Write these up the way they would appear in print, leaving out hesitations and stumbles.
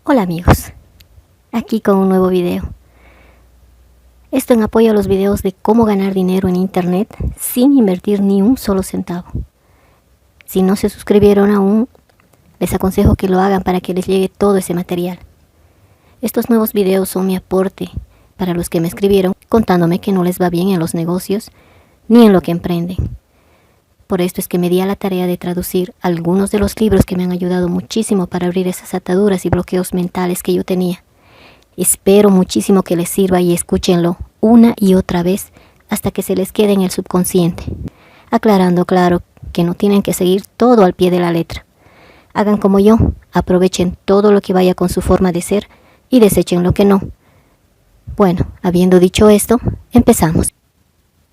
Hola amigos, aquí con un nuevo video. Esto en apoyo a los videos de cómo ganar dinero en internet sin invertir ni un solo centavo. Si no se suscribieron aún, les aconsejo que lo hagan para que les llegue todo ese material. Estos nuevos videos son mi aporte para los que me escribieron contándome que no les va bien en los negocios ni en lo que emprenden. Por esto es que me di a la tarea de traducir algunos de los libros que me han ayudado muchísimo para abrir esas ataduras y bloqueos mentales que yo tenía. Espero muchísimo que les sirva y escúchenlo una y otra vez hasta que se les quede en el subconsciente. Aclarando, claro, que no tienen que seguir todo al pie de la letra. Hagan como yo, aprovechen todo lo que vaya con su forma de ser y desechen lo que no. Bueno, habiendo dicho esto, empezamos.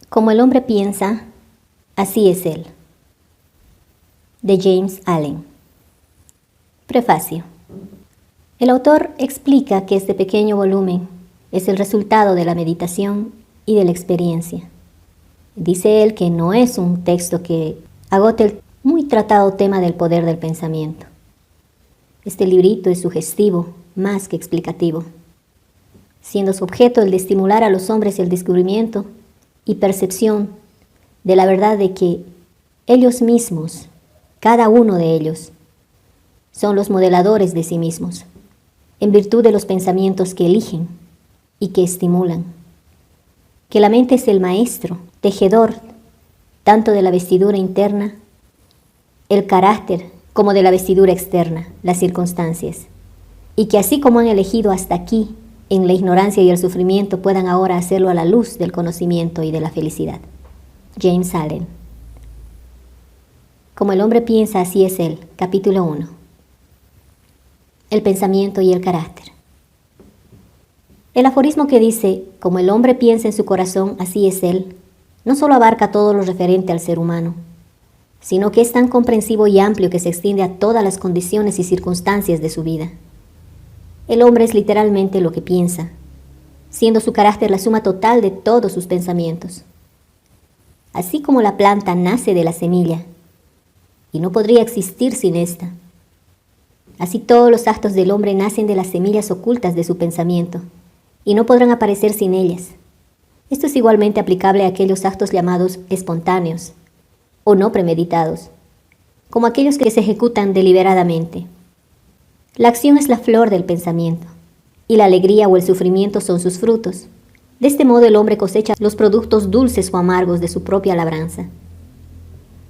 Como el hombre piensa, así es él. De James Allen. Prefacio. El autor explica que este pequeño volumen es el resultado de la meditación y de la experiencia. Dice él que no es un texto que agote el muy tratado tema del poder del pensamiento. Este librito es sugestivo más que explicativo, siendo su objeto el de estimular a los hombres el descubrimiento y percepción de la verdad de que ellos mismos, cada uno de ellos, son los modeladores de sí mismos, en virtud de los pensamientos que eligen y que estimulan. Que la mente es el maestro, tejedor, tanto de la vestidura interna, el carácter, como de la vestidura externa, las circunstancias. Y que así como han elegido hasta aquí, en la ignorancia y el sufrimiento, puedan ahora hacerlo a la luz del conocimiento y de la felicidad. James Allen. Como el hombre piensa, así es él. Capítulo 1. El pensamiento y el carácter. El aforismo que dice, como el hombre piensa en su corazón, así es él, no solo abarca todo lo referente al ser humano, sino que es tan comprensivo y amplio que se extiende a todas las condiciones y circunstancias de su vida. El hombre es literalmente lo que piensa, siendo su carácter la suma total de todos sus pensamientos. Así como la planta nace de la semilla, y no podría existir sin esta, así todos los actos del hombre nacen de las semillas ocultas de su pensamiento, y no podrán aparecer sin ellas. Esto es igualmente aplicable a aquellos actos llamados espontáneos, o no premeditados, como aquellos que se ejecutan deliberadamente. La acción es la flor del pensamiento, y la alegría o el sufrimiento son sus frutos. De este modo el hombre cosecha los productos dulces o amargos de su propia labranza.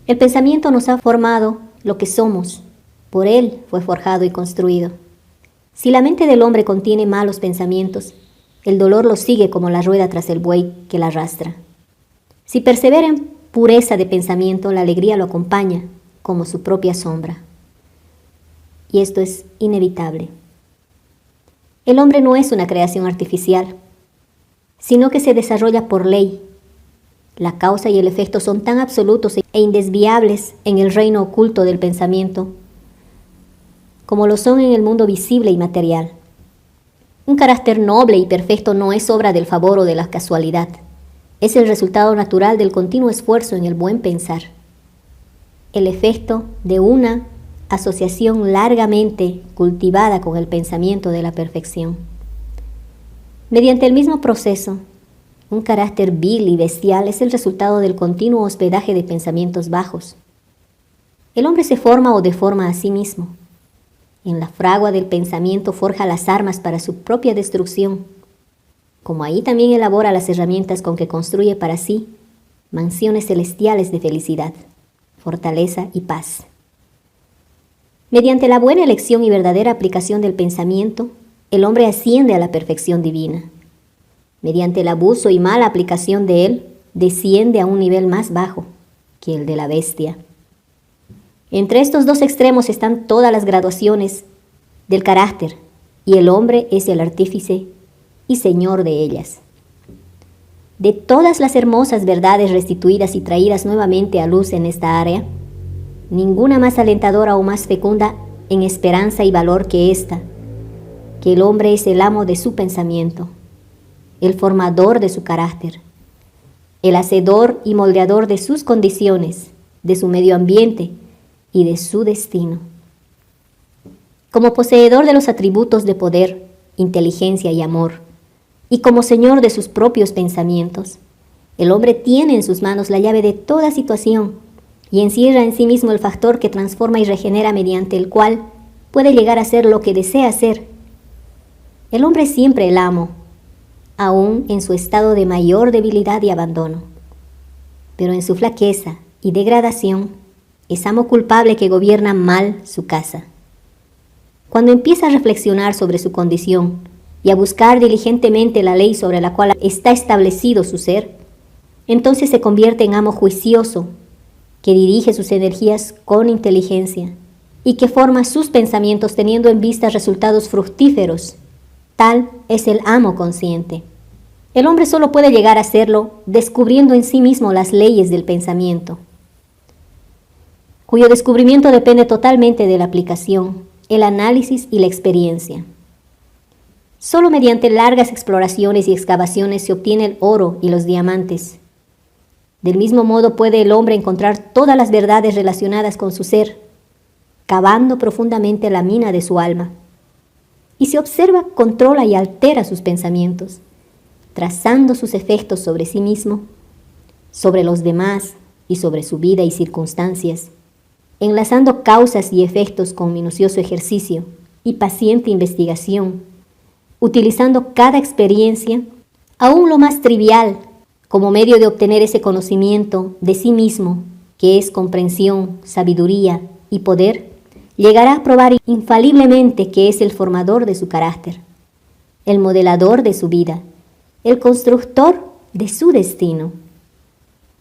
El pensamiento nos ha formado lo que somos, por él fue forjado y construido. Si la mente del hombre contiene malos pensamientos, el dolor lo sigue como la rueda tras el buey que la arrastra. Si persevera en pureza de pensamiento, la alegría lo acompaña como su propia sombra. Y esto es inevitable. El hombre no es una creación artificial, sino que se desarrolla por ley. La causa y el efecto son tan absolutos e indesviables en el reino oculto del pensamiento, como lo son en el mundo visible y material. Un carácter noble y perfecto no es obra del favor o de la casualidad, es el resultado natural del continuo esfuerzo en el buen pensar, el efecto de una asociación largamente cultivada con el pensamiento de la perfección. Mediante el mismo proceso, un carácter vil y bestial es el resultado del continuo hospedaje de pensamientos bajos. El hombre se forma o deforma a sí mismo. En la fragua del pensamiento forja las armas para su propia destrucción, como ahí también elabora las herramientas con que construye para sí mansiones celestiales de felicidad, fortaleza y paz. Mediante la buena elección y verdadera aplicación del pensamiento, el hombre asciende a la perfección divina. Mediante el abuso y mala aplicación de él, desciende a un nivel más bajo que el de la bestia. Entre estos dos extremos están todas las graduaciones del carácter, y el hombre es el artífice y señor de ellas. De todas las hermosas verdades restituidas y traídas nuevamente a luz en esta área, ninguna más alentadora o más fecunda en esperanza y valor que esta, que el hombre es el amo de su pensamiento, el formador de su carácter, el hacedor y moldeador de sus condiciones, de su medio ambiente y de su destino. Como poseedor de los atributos de poder, inteligencia y amor, y como señor de sus propios pensamientos, el hombre tiene en sus manos la llave de toda situación y encierra en sí mismo el factor que transforma y regenera mediante el cual puede llegar a ser lo que desea ser. El hombre es siempre el amo, aún en su estado de mayor debilidad y abandono. Pero en su flaqueza y degradación, es amo culpable que gobierna mal su casa. Cuando empieza a reflexionar sobre su condición y a buscar diligentemente la ley sobre la cual está establecido su ser, entonces se convierte en amo juicioso, que dirige sus energías con inteligencia y que forma sus pensamientos teniendo en vista resultados fructíferos. Tal es el amo consciente. El hombre solo puede llegar a serlo descubriendo en sí mismo las leyes del pensamiento, cuyo descubrimiento depende totalmente de la aplicación, el análisis y la experiencia. Solo mediante largas exploraciones y excavaciones se obtiene el oro y los diamantes. Del mismo modo puede el hombre encontrar todas las verdades relacionadas con su ser, cavando profundamente la mina de su alma. Y si observa, controla y altera sus pensamientos, trazando sus efectos sobre sí mismo, sobre los demás y sobre su vida y circunstancias, enlazando causas y efectos con minucioso ejercicio y paciente investigación, utilizando cada experiencia, aún lo más trivial, como medio de obtener ese conocimiento de sí mismo, que es comprensión, sabiduría y poder, llegará a probar infaliblemente que es el formador de su carácter, el modelador de su vida, el constructor de su destino.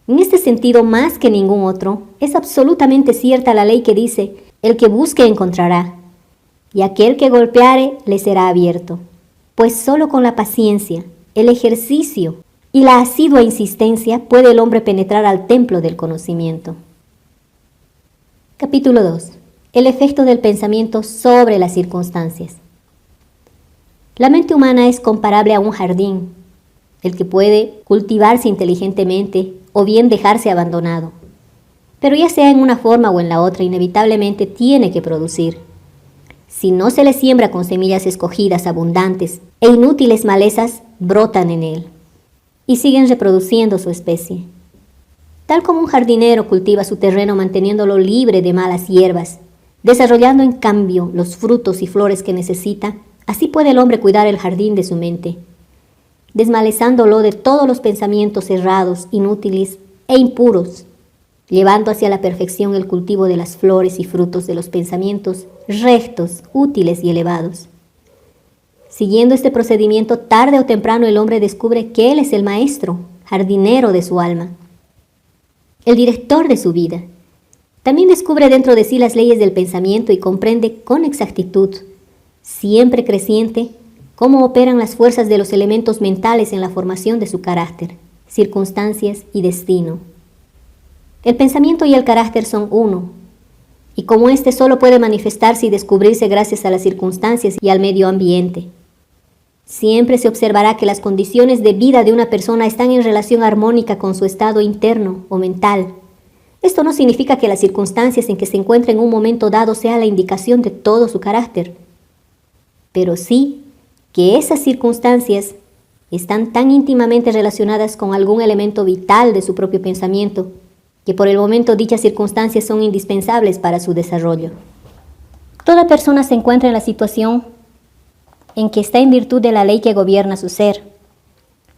En este sentido, más que ningún otro, es absolutamente cierta la ley que dice: el que busque encontrará, y aquel que golpeare le será abierto. Pues solo con la paciencia, el ejercicio y la asidua insistencia puede el hombre penetrar al templo del conocimiento. Capítulo 2. El efecto del pensamiento sobre las circunstancias. La mente humana es comparable a un jardín, el que puede cultivarse inteligentemente o bien dejarse abandonado. Pero ya sea en una forma o en la otra, inevitablemente tiene que producir. Si no se le siembra con semillas escogidas, abundantes e inútiles malezas brotan en él y siguen reproduciendo su especie. Tal como un jardinero cultiva su terreno manteniéndolo libre de malas hierbas, desarrollando en cambio los frutos y flores que necesita, así puede el hombre cuidar el jardín de su mente, desmalezándolo de todos los pensamientos errados, inútiles e impuros, llevando hacia la perfección el cultivo de las flores y frutos de los pensamientos rectos, útiles y elevados. Siguiendo este procedimiento, tarde o temprano el hombre descubre que él es el maestro, jardinero de su alma, el director de su vida. También descubre dentro de sí las leyes del pensamiento y comprende con exactitud, siempre creciente, cómo operan las fuerzas de los elementos mentales en la formación de su carácter, circunstancias y destino. El pensamiento y el carácter son uno, y como éste solo puede manifestarse y descubrirse gracias a las circunstancias y al medio ambiente. Siempre se observará que las condiciones de vida de una persona están en relación armónica con su estado interno o mental. Esto no significa que las circunstancias en que se encuentra en un momento dado sea la indicación de todo su carácter, pero sí que esas circunstancias están tan íntimamente relacionadas con algún elemento vital de su propio pensamiento, que por el momento dichas circunstancias son indispensables para su desarrollo. Toda persona se encuentra en la situación en que está en virtud de la ley que gobierna su ser.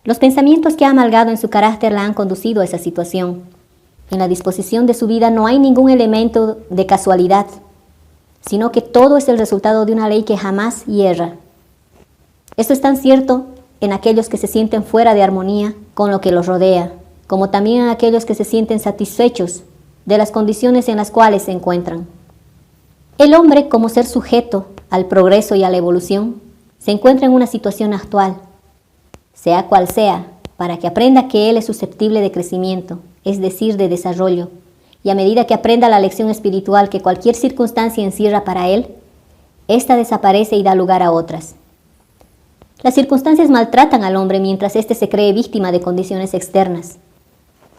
Los pensamientos que ha amalgado en su carácter la han conducido a esa situación. En la disposición de su vida no hay ningún elemento de casualidad, sino que todo es el resultado de una ley que jamás hierra. Esto es tan cierto en aquellos que se sienten fuera de armonía con lo que los rodea, como también en aquellos que se sienten satisfechos de las condiciones en las cuales se encuentran. El hombre, como ser sujeto al progreso y a la evolución, se encuentra en una situación actual, sea cual sea, para que aprenda que él es susceptible de crecimiento, es decir, de desarrollo, y a medida que aprenda la lección espiritual que cualquier circunstancia encierra para él, ésta desaparece y da lugar a otras. Las circunstancias maltratan al hombre mientras éste se cree víctima de condiciones externas.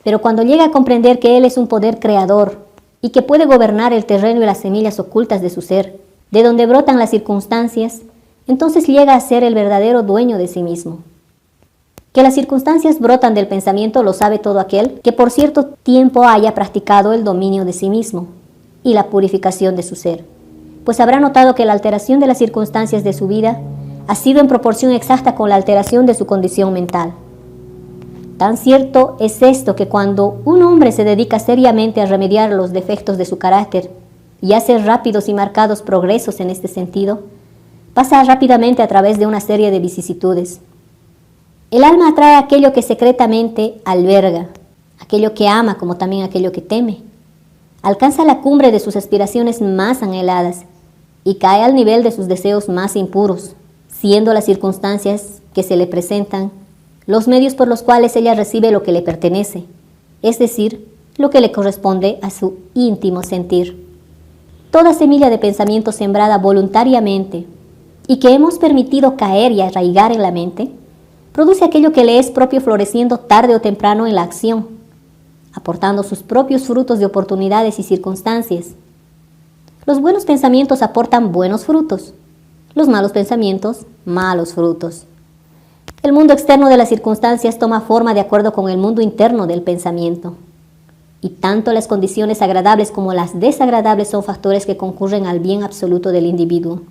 Pero cuando llega a comprender que él es un poder creador y que puede gobernar el terreno y las semillas ocultas de su ser, de donde brotan las circunstancias, entonces llega a ser el verdadero dueño de sí mismo. Que las circunstancias brotan del pensamiento lo sabe todo aquel que por cierto tiempo haya practicado el dominio de sí mismo y la purificación de su ser, pues habrá notado que la alteración de las circunstancias de su vida ha sido en proporción exacta con la alteración de su condición mental. Tan cierto es esto que cuando un hombre se dedica seriamente a remediar los defectos de su carácter y hace rápidos y marcados progresos en este sentido, pasa rápidamente a través de una serie de vicisitudes. El alma atrae aquello que secretamente alberga, aquello que ama como también aquello que teme. Alcanza la cumbre de sus aspiraciones más anheladas y cae al nivel de sus deseos más impuros, siendo las circunstancias que se le presentan los medios por los cuales ella recibe lo que le pertenece, es decir, lo que le corresponde a su íntimo sentir. Toda semilla de pensamiento sembrada voluntariamente y que hemos permitido caer y arraigar en la mente, produce aquello que le es propio floreciendo tarde o temprano en la acción, aportando sus propios frutos de oportunidades y circunstancias. Los buenos pensamientos aportan buenos frutos, los malos pensamientos, malos frutos. El mundo externo de las circunstancias toma forma de acuerdo con el mundo interno del pensamiento. Y tanto las condiciones agradables como las desagradables son factores que concurren al bien absoluto del individuo.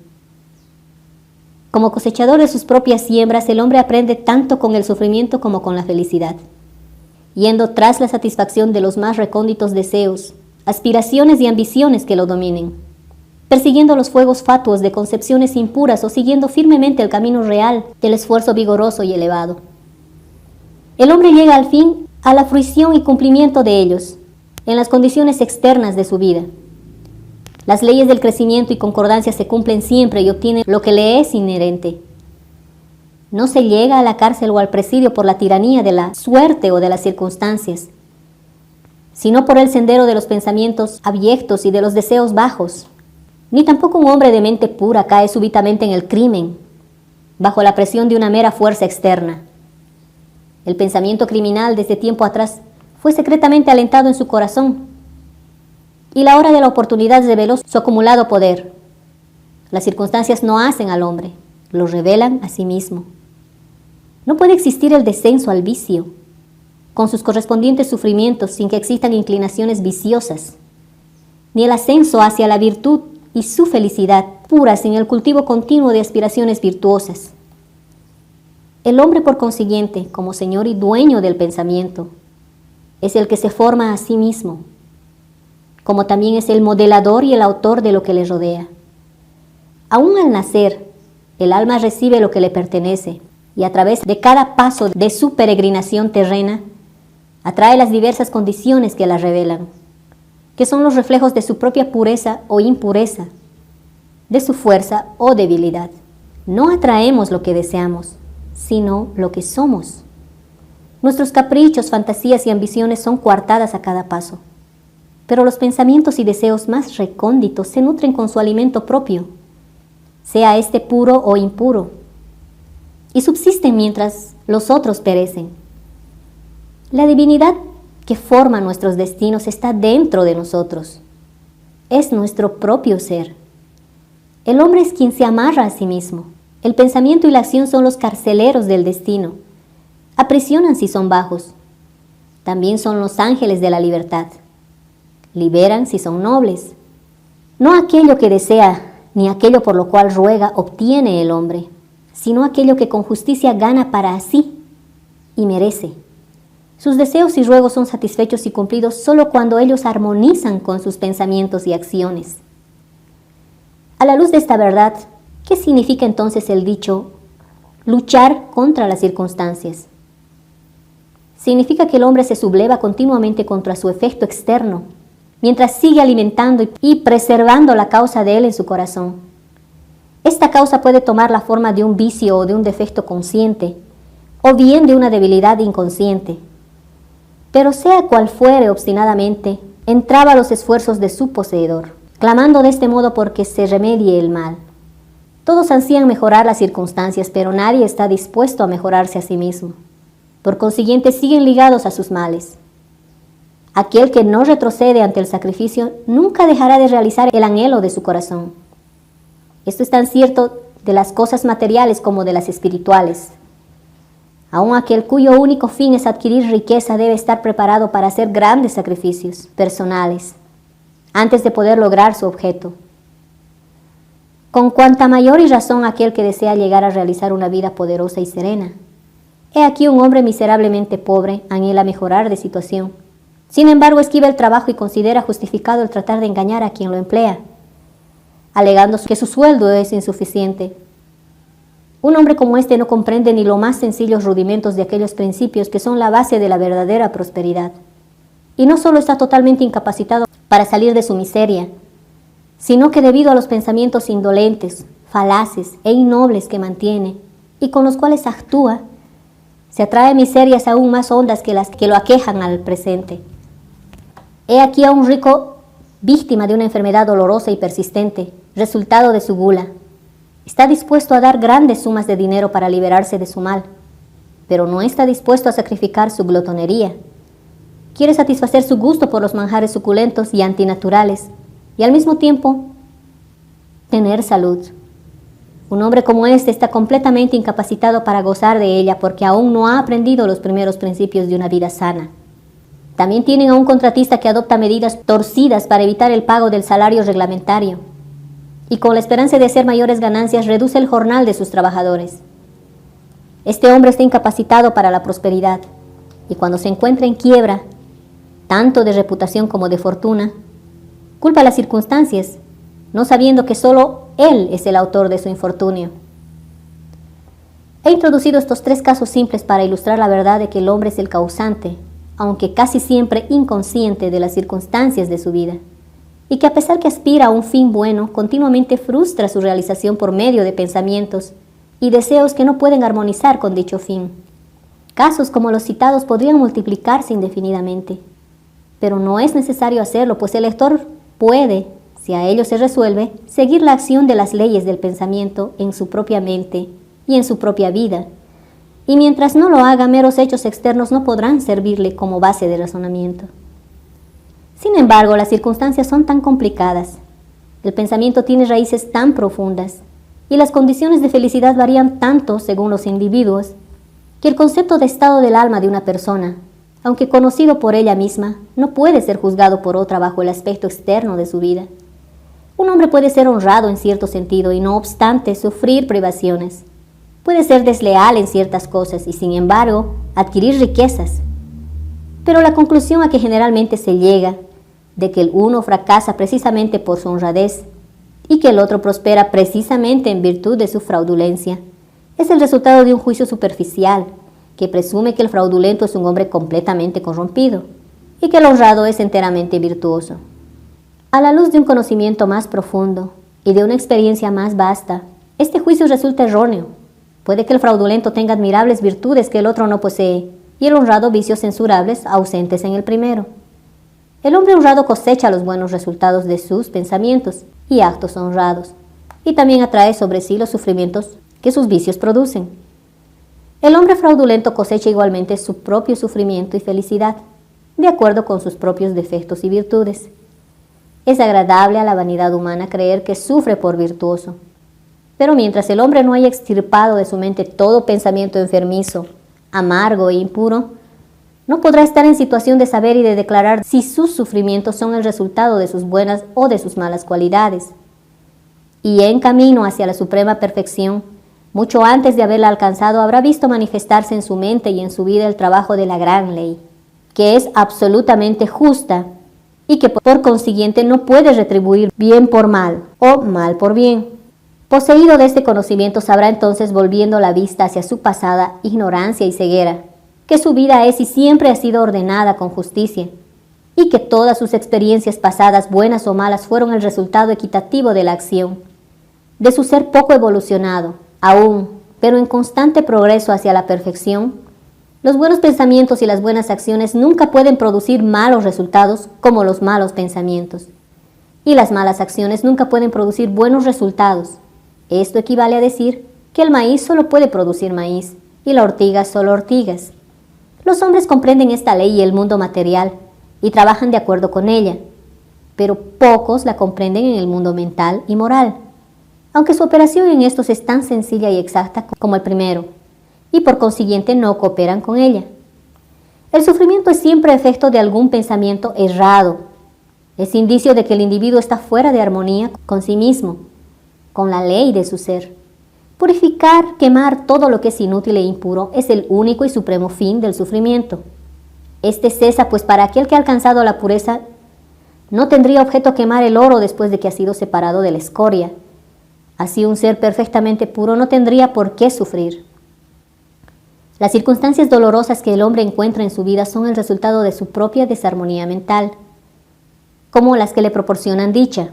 Como cosechador de sus propias siembras, el hombre aprende tanto con el sufrimiento como con la felicidad, yendo tras la satisfacción de los más recónditos deseos, aspiraciones y ambiciones que lo dominen, persiguiendo los fuegos fatuos de concepciones impuras o siguiendo firmemente el camino real del esfuerzo vigoroso y elevado. El hombre llega al fin a la fruición y cumplimiento de ellos, en las condiciones externas de su vida. Las leyes del crecimiento y concordancia se cumplen siempre y obtiene lo que le es inherente. No se llega a la cárcel o al presidio por la tiranía de la suerte o de las circunstancias, sino por el sendero de los pensamientos abyectos y de los deseos bajos. Ni tampoco un hombre de mente pura cae súbitamente en el crimen, bajo la presión de una mera fuerza externa. El pensamiento criminal desde tiempo atrás fue secretamente alentado en su corazón, y la hora de la oportunidad reveló su acumulado poder. Las circunstancias no hacen al hombre, lo revelan a sí mismo. No puede existir el descenso al vicio, con sus correspondientes sufrimientos sin que existan inclinaciones viciosas, ni el ascenso hacia la virtud y su felicidad pura sin el cultivo continuo de aspiraciones virtuosas. El hombre, por consiguiente, como señor y dueño del pensamiento, es el que se forma a sí mismo, como también es el modelador y el autor de lo que le rodea. Aún al nacer, el alma recibe lo que le pertenece y a través de cada paso de su peregrinación terrena, atrae las diversas condiciones que la revelan, que son los reflejos de su propia pureza o impureza, de su fuerza o debilidad. No atraemos lo que deseamos, sino lo que somos. Nuestros caprichos, fantasías y ambiciones son coartadas a cada paso, pero los pensamientos y deseos más recónditos se nutren con su alimento propio, sea este puro o impuro, y subsisten mientras los otros perecen. La divinidad que forma nuestros destinos está dentro de nosotros. Es nuestro propio ser. El hombre es quien se amarra a sí mismo. El pensamiento y la acción son los carceleros del destino. Aprisionan si son bajos. También son los ángeles de la libertad. Liberan si son nobles. No aquello que desea, ni aquello por lo cual ruega obtiene el hombre, sino aquello que con justicia gana para sí y merece. Sus deseos y ruegos son satisfechos y cumplidos solo cuando ellos armonizan con sus pensamientos y acciones. A la luz de esta verdad, ¿qué significa entonces el dicho luchar contra las circunstancias? Significa que el hombre se subleva continuamente contra su efecto externo, mientras sigue alimentando y preservando la causa de él en su corazón. Esta causa puede tomar la forma de un vicio o de un defecto consciente, o bien de una debilidad inconsciente. Pero sea cual fuere obstinadamente, entraba los esfuerzos de su poseedor, clamando de este modo porque se remedie el mal. Todos ansían mejorar las circunstancias, pero nadie está dispuesto a mejorarse a sí mismo. Por consiguiente, siguen ligados a sus males. Aquel que no retrocede ante el sacrificio nunca dejará de realizar el anhelo de su corazón. Esto es tan cierto de las cosas materiales como de las espirituales. Aun aquel cuyo único fin es adquirir riqueza debe estar preparado para hacer grandes sacrificios personales antes de poder lograr su objeto. Con cuanta mayor y razón aquel que desea llegar a realizar una vida poderosa y serena. He aquí un hombre miserablemente pobre anhela mejorar de situación. Sin embargo, esquiva el trabajo y considera justificado el tratar de engañar a quien lo emplea, alegando que su sueldo es insuficiente. Un hombre como este no comprende ni los más sencillos rudimentos de aquellos principios que son la base de la verdadera prosperidad. Y no solo está totalmente incapacitado para salir de su miseria, sino que debido a los pensamientos indolentes, falaces e innobles que mantiene y con los cuales actúa, se atrae miserias aún más hondas que las que lo aquejan al presente. He aquí a un rico víctima de una enfermedad dolorosa y persistente, resultado de su gula. Está dispuesto a dar grandes sumas de dinero para liberarse de su mal, pero no está dispuesto a sacrificar su glotonería. Quiere satisfacer su gusto por los manjares suculentos y antinaturales, y al mismo tiempo tener salud. Un hombre como este está completamente incapacitado para gozar de ella porque aún no ha aprendido los primeros principios de una vida sana. También tienen a un contratista que adopta medidas torcidas para evitar el pago del salario reglamentario y con la esperanza de hacer mayores ganancias reduce el jornal de sus trabajadores. Este hombre está incapacitado para la prosperidad y cuando se encuentra en quiebra, tanto de reputación como de fortuna, culpa a las circunstancias, no sabiendo que solo él es el autor de su infortunio. He introducido estos 3 casos simples para ilustrar la verdad de que el hombre es el causante, aunque casi siempre inconsciente de las circunstancias de su vida, y que a pesar que aspira a un fin bueno, continuamente frustra su realización por medio de pensamientos y deseos que no pueden armonizar con dicho fin. Casos como los citados podrían multiplicarse indefinidamente, pero no es necesario hacerlo, pues el lector puede, si a ello se resuelve, seguir la acción de las leyes del pensamiento en su propia mente y en su propia vida, y mientras no lo haga, meros hechos externos no podrán servirle como base de razonamiento. Sin embargo, las circunstancias son tan complicadas, el pensamiento tiene raíces tan profundas, y las condiciones de felicidad varían tanto según los individuos, que el concepto de estado del alma de una persona, aunque conocido por ella misma, no puede ser juzgado por otra bajo el aspecto externo de su vida. Un hombre puede ser honrado en cierto sentido y no obstante sufrir privaciones. Puede ser desleal en ciertas cosas y sin embargo adquirir riquezas. Pero la conclusión a que generalmente se llega, de que el uno fracasa precisamente por su honradez y que el otro prospera precisamente en virtud de su fraudulencia, es el resultado de un juicio superficial que presume que el fraudulento es un hombre completamente corrompido y que el honrado es enteramente virtuoso. A la luz de un conocimiento más profundo y de una experiencia más vasta, este juicio resulta erróneo. Puede que el fraudulento tenga admirables virtudes que el otro no posee y el honrado vicios censurables ausentes en el primero. El hombre honrado cosecha los buenos resultados de sus pensamientos y actos honrados, y también atrae sobre sí los sufrimientos que sus vicios producen. El hombre fraudulento cosecha igualmente su propio sufrimiento y felicidad, de acuerdo con sus propios defectos y virtudes. Es agradable a la vanidad humana creer que sufre por virtuoso, pero mientras el hombre no haya extirpado de su mente todo pensamiento enfermizo, amargo e impuro, no podrá estar en situación de saber y de declarar si sus sufrimientos son el resultado de sus buenas o de sus malas cualidades. Y en camino hacia la suprema perfección, mucho antes de haberla alcanzado, habrá visto manifestarse en su mente y en su vida el trabajo de la gran ley, que es absolutamente justa y que por consiguiente no puede retribuir bien por mal o mal por bien. Poseído de este conocimiento, sabrá entonces, volviendo la vista hacia su pasada ignorancia y ceguera, que su vida es y siempre ha sido ordenada con justicia, y que todas sus experiencias pasadas, buenas o malas, fueron el resultado equitativo de la acción, de su ser poco evolucionado, aún, pero en constante progreso hacia la perfección. Los buenos pensamientos y las buenas acciones nunca pueden producir malos resultados como los malos pensamientos, y las malas acciones nunca pueden producir buenos resultados. Esto equivale a decir que el maíz solo puede producir maíz y la ortiga solo ortigas. Los hombres comprenden esta ley y el mundo material y trabajan de acuerdo con ella, pero pocos la comprenden en el mundo mental y moral. aunque su operación en estos es tan sencilla y exacta como el primero, y por consiguiente no cooperan con ella. El sufrimiento es siempre efecto de algún pensamiento errado. Es indicio de que el individuo está fuera de armonía con sí mismo, con la ley de su ser. Purificar, quemar todo lo que es inútil e impuro es el único y supremo fin del sufrimiento. Este cesa, pues para aquel que ha alcanzado la pureza, no tendría objeto quemar el oro después de que ha sido separado de la escoria. Así un ser perfectamente puro no tendría por qué sufrir. Las circunstancias dolorosas que el hombre encuentra en su vida son el resultado de su propia desarmonía mental, como las que le proporcionan dicha.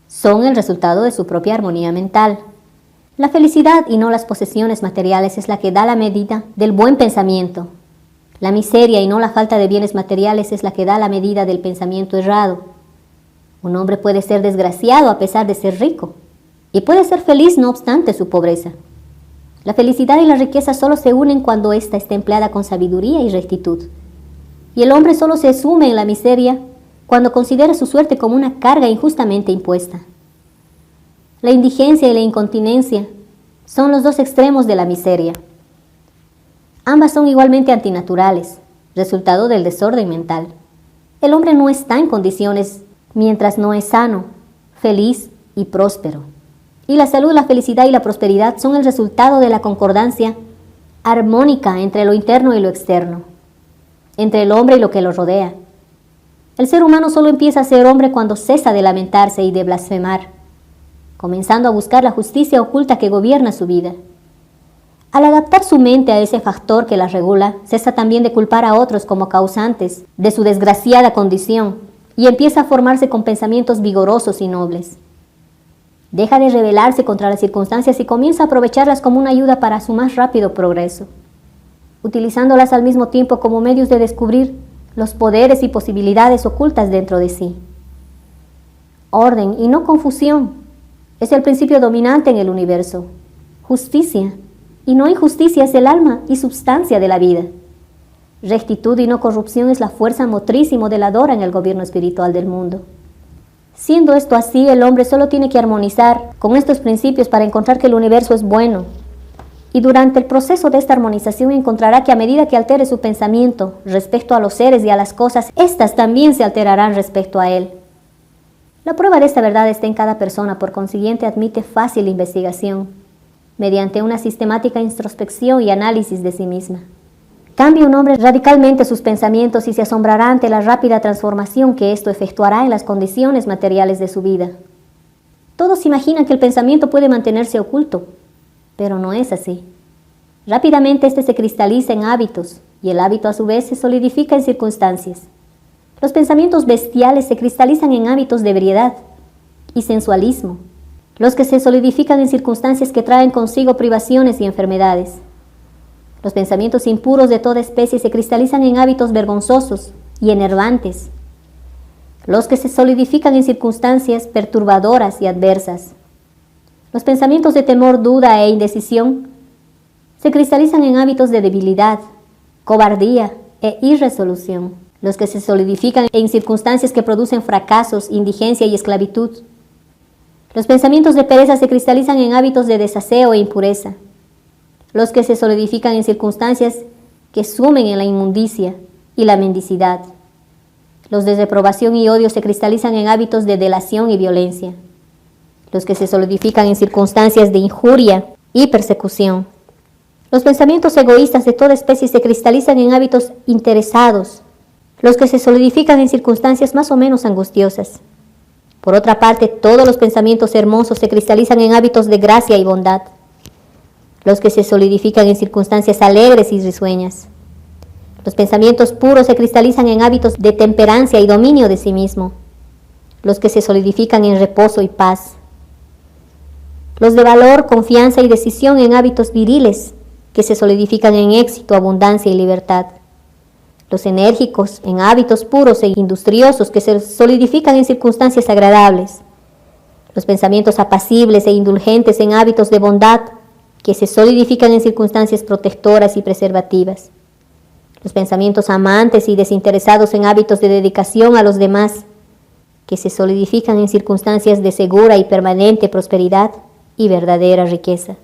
Son el resultado de su propia armonía mental. La felicidad y no las posesiones materiales es la que da la medida del buen pensamiento. La miseria y no la falta de bienes materiales es la que da la medida del pensamiento errado. Un hombre puede ser desgraciado a pesar de ser rico, y puede ser feliz no obstante su pobreza. La felicidad y la riqueza solo se unen cuando ésta está empleada con sabiduría y rectitud. Y el hombre solo se sume en la miseria cuando considera su suerte como una carga injustamente impuesta. La indigencia y la incontinencia son los dos extremos de la miseria. Ambas son igualmente antinaturales, resultado del desorden mental. El hombre no está en condiciones mientras no es sano, feliz y próspero. Y la salud, la felicidad y la prosperidad son el resultado de la concordancia armónica entre lo interno y lo externo, entre el hombre y lo que lo rodea. El ser humano solo empieza a ser hombre cuando cesa de lamentarse y de blasfemar, comenzando a buscar la justicia oculta que gobierna su vida. Al adaptar su mente a ese factor que la regula, cesa también de culpar a otros como causantes de su desgraciada condición y empieza a formarse con pensamientos vigorosos y nobles. Deja de rebelarse contra las circunstancias y comienza a aprovecharlas como una ayuda para su más rápido progreso, utilizándolas al mismo tiempo como medios de descubrir los poderes y posibilidades ocultas dentro de sí. Orden y no confusión es el principio dominante en el universo. Justicia y no injusticia es el alma y substancia de la vida. Rectitud y no corrupción es la fuerza motriz y modeladora en el gobierno espiritual del mundo. Siendo esto así, el hombre solo tiene que armonizar con estos principios para encontrar que el universo es bueno. Y durante el proceso de esta armonización encontrará que a medida que altere su pensamiento respecto a los seres y a las cosas, éstas también se alterarán respecto a él. La prueba de esta verdad está en cada persona, por consiguiente admite fácil investigación, mediante una sistemática introspección y análisis de sí misma. Cambie un hombre radicalmente sus pensamientos y se asombrará ante la rápida transformación que esto efectuará en las condiciones materiales de su vida. Todos imaginan que el pensamiento puede mantenerse oculto, pero no es así. Rápidamente este se cristaliza en hábitos y el hábito a su vez se solidifica en circunstancias. Los pensamientos bestiales se cristalizan en hábitos de ebriedad y sensualismo, los que se solidifican en circunstancias que traen consigo privaciones y enfermedades. Los pensamientos impuros de toda especie se cristalizan en hábitos vergonzosos y enervantes, los que se solidifican en circunstancias perturbadoras y adversas. Los pensamientos de temor, duda e indecisión se cristalizan en hábitos de debilidad, cobardía e irresolución, los que se solidifican en circunstancias que producen fracasos, indigencia y esclavitud. Los pensamientos de pereza se cristalizan en hábitos de desaseo e impureza, los que se solidifican en circunstancias que sumen en la inmundicia y la mendicidad. Los de reprobación y odio se cristalizan en hábitos de delación y violencia, los que se solidifican en circunstancias de injuria y persecución. Los pensamientos egoístas de toda especie se cristalizan en hábitos interesados, los que se solidifican en circunstancias más o menos angustiosas. Por otra parte, todos los pensamientos hermosos se cristalizan en hábitos de gracia y bondad, los que se solidifican en circunstancias alegres y risueñas. Los pensamientos puros se cristalizan en hábitos de temperancia y dominio de sí mismo, los que se solidifican en reposo y paz. Los de valor, confianza y decisión en hábitos viriles, que se solidifican en éxito, abundancia y libertad. Los enérgicos en hábitos puros e industriosos, que se solidifican en circunstancias agradables. Los pensamientos apacibles e indulgentes en hábitos de bondad, que se solidifican en circunstancias protectoras y preservativas. Los pensamientos amantes y desinteresados en hábitos de dedicación a los demás, que se solidifican en circunstancias de segura y permanente prosperidad y verdadera riqueza.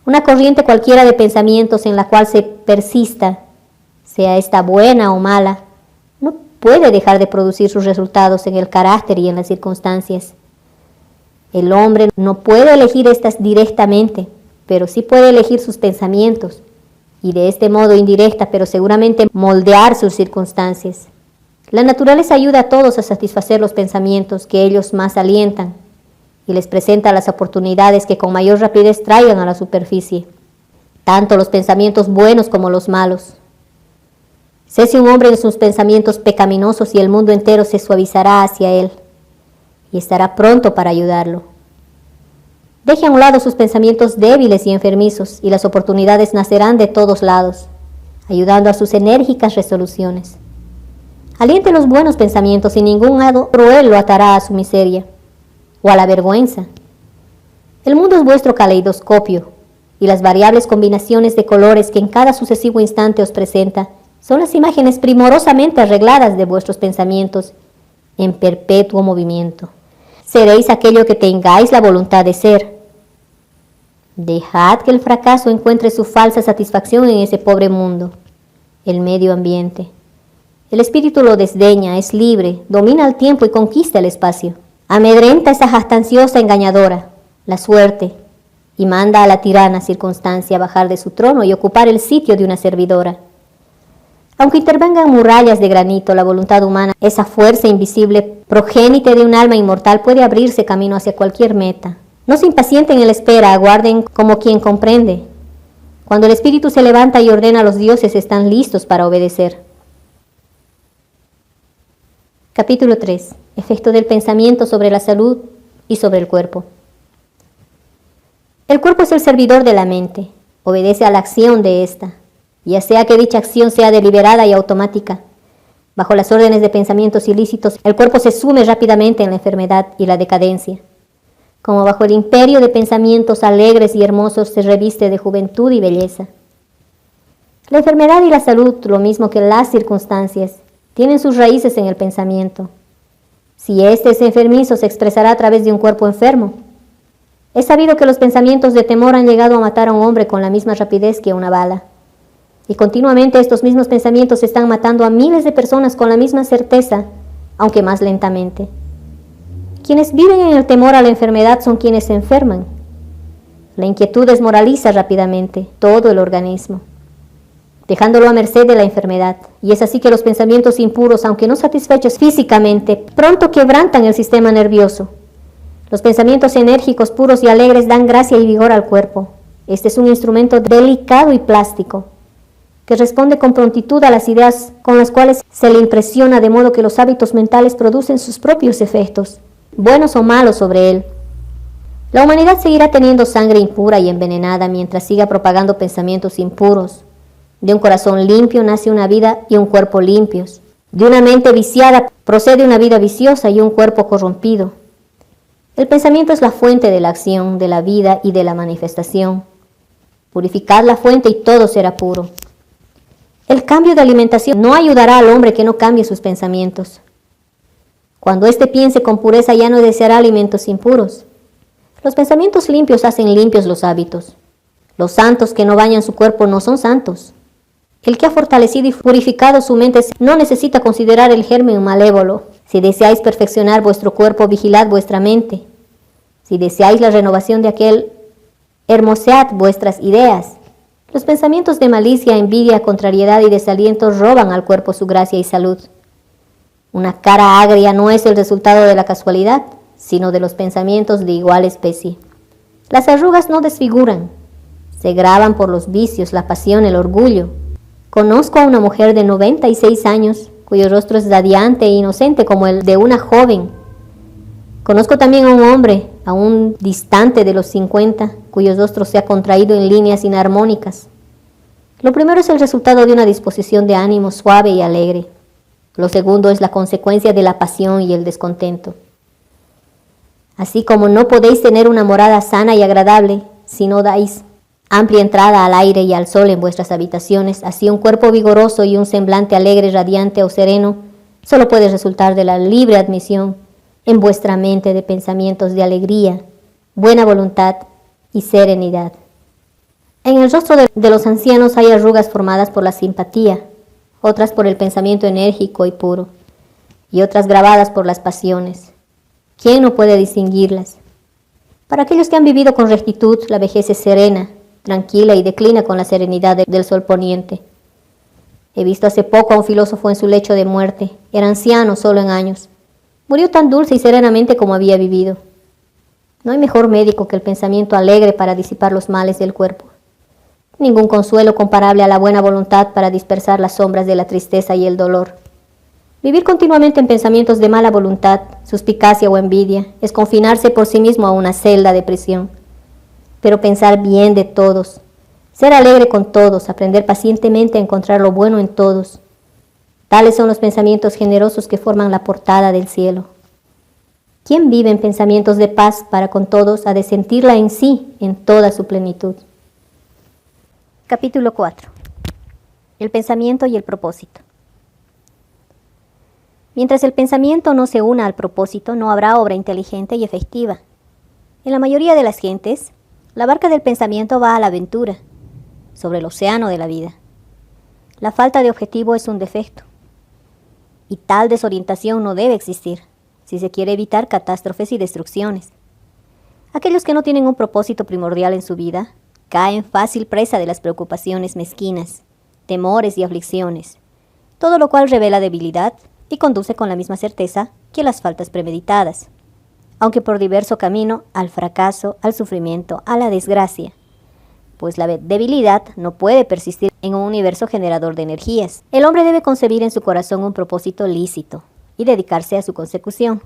Una corriente cualquiera de pensamientos en la cual se persista, sea esta buena o mala, no puede dejar de producir sus resultados en el carácter y en las circunstancias. El hombre no puede elegir estas directamente, pero sí puede elegir sus pensamientos, y de este modo indirecta, pero seguramente moldear sus circunstancias. La naturaleza ayuda a todos a satisfacer los pensamientos que ellos más alientan, y les presenta las oportunidades que con mayor rapidez traigan a la superficie, tanto los pensamientos buenos como los malos. Cese un hombre en sus pensamientos pecaminosos y el mundo entero se suavizará hacia él, y estará pronto para ayudarlo. Deje a un lado sus pensamientos débiles y enfermizos, y las oportunidades nacerán de todos lados, ayudando a sus enérgicas resoluciones. Aliente los buenos pensamientos y ningún hado cruel lo atará a su miseria o a la vergüenza. El mundo es vuestro caleidoscopio, y las variables combinaciones de colores que en cada sucesivo instante os presenta son las imágenes primorosamente arregladas de vuestros pensamientos en perpetuo movimiento. Seréis aquello que tengáis la voluntad de ser. Dejad que el fracaso encuentre su falsa satisfacción en ese pobre mundo, el medio ambiente. El espíritu lo desdeña, es libre, domina el tiempo y conquista el espacio. Amedrenta esa jactanciosa engañadora, la suerte, y manda a la tirana circunstancia bajar de su trono y ocupar el sitio de una servidora. Aunque intervengan murallas de granito, la voluntad humana, esa fuerza invisible, progénite de un alma inmortal, puede abrirse camino hacia cualquier meta. No se impacienten en la espera, aguarden como quien comprende. Cuando el espíritu se levanta y ordena a los dioses, están listos para obedecer. Capítulo 3. Efecto del pensamiento sobre la salud y sobre el cuerpo. El cuerpo es el servidor de la mente, obedece a la acción de ésta, ya sea que dicha acción sea deliberada y automática. Bajo las órdenes de pensamientos ilícitos, el cuerpo se sume rápidamente en la enfermedad y la decadencia. Como bajo el imperio de pensamientos alegres y hermosos se reviste de juventud y belleza. La enfermedad y la salud, lo mismo que las circunstancias, tienen sus raíces en el pensamiento. Si éste es enfermizo, se expresará a través de un cuerpo enfermo. Es sabido que los pensamientos de temor han llegado a matar a un hombre con la misma rapidez que una bala. Y continuamente estos mismos pensamientos están matando a miles de personas con la misma certeza, aunque más lentamente. Quienes viven en el temor a la enfermedad son quienes se enferman. La inquietud desmoraliza rápidamente todo el organismo, dejándolo a merced de la enfermedad. Y es así que los pensamientos impuros, aunque no satisfechos físicamente, pronto quebrantan el sistema nervioso. Los pensamientos enérgicos, puros y alegres dan gracia y vigor al cuerpo. Este es un instrumento delicado y plástico, que responde con prontitud a las ideas con las cuales se le impresiona, de modo que los hábitos mentales producen sus propios efectos, buenos o malos, sobre él. La humanidad seguirá teniendo sangre impura y envenenada mientras siga propagando pensamientos impuros. De un corazón limpio nace una vida y un cuerpo limpios. De una mente viciada procede una vida viciosa y un cuerpo corrompido. El pensamiento es la fuente de la acción, de la vida y de la manifestación. Purificad la fuente y todo será puro. El cambio de alimentación no ayudará al hombre que no cambie sus pensamientos. Cuando éste piense con pureza, ya no deseará alimentos impuros. Los pensamientos limpios hacen limpios los hábitos. Los santos que no bañan su cuerpo no son santos. El que ha fortalecido y purificado su mente no necesita considerar el germen malévolo. Si deseáis perfeccionar vuestro cuerpo, vigilad vuestra mente. Si deseáis la renovación de aquel, hermosead vuestras ideas. Los pensamientos de malicia, envidia, contrariedad y desaliento roban al cuerpo su gracia y salud. Una cara agria no es el resultado de la casualidad, sino de los pensamientos de igual especie. Las arrugas no desfiguran, se graban por los vicios, la pasión, el orgullo. Conozco a una mujer de 96 años, cuyo rostro es radiante e inocente como el de una joven. Conozco también a un hombre, aún distante de los 50, cuyo rostro se ha contraído en líneas inarmónicas. Lo primero es el resultado de una disposición de ánimo suave y alegre. Lo segundo es la consecuencia de la pasión y el descontento. Así como no podéis tener una morada sana y agradable si no dais amplia entrada al aire y al sol en vuestras habitaciones, así un cuerpo vigoroso y un semblante alegre, radiante o sereno solo puede resultar de la libre admisión en vuestra mente de pensamientos de alegría, buena voluntad y serenidad. En el rostro de los ancianos hay arrugas formadas por la simpatía, otras por el pensamiento enérgico y puro, y otras grabadas por las pasiones. ¿Quién no puede distinguirlas? Para aquellos que han vivido con rectitud, la vejez es serena, tranquila y declina con la serenidad del sol poniente. He visto hace poco a un filósofo en su lecho de muerte. Era anciano solo en años. Murió tan dulce y serenamente como había vivido. No hay mejor médico que el pensamiento alegre para disipar los males del cuerpo. Ningún consuelo comparable a la buena voluntad para dispersar las sombras de la tristeza y el dolor. Vivir continuamente en pensamientos de mala voluntad, suspicacia o envidia es confinarse por sí mismo a una celda de prisión. Pero pensar bien de todos, ser alegre con todos, aprender pacientemente a encontrar lo bueno en todos. Tales son los pensamientos generosos que forman la portada del cielo. ¿Quién vive en pensamientos de paz para con todos ha de sentirla en sí en toda su plenitud? Capítulo 4. El pensamiento y el propósito. Mientras el pensamiento no se una al propósito, no habrá obra inteligente y efectiva. En la mayoría de las gentes, la barca del pensamiento va a la aventura, sobre el océano de la vida. La falta de objetivo es un defecto, y tal desorientación no debe existir, si se quiere evitar catástrofes y destrucciones. Aquellos que no tienen un propósito primordial en su vida, caen fácil presa de las preocupaciones mezquinas, temores y aflicciones, todo lo cual revela debilidad y conduce con la misma certeza que las faltas premeditadas, aunque por diverso camino, al fracaso, al sufrimiento, a la desgracia, pues la debilidad no puede persistir en un universo generador de energías. El hombre debe concebir en su corazón un propósito lícito y dedicarse a su consecución.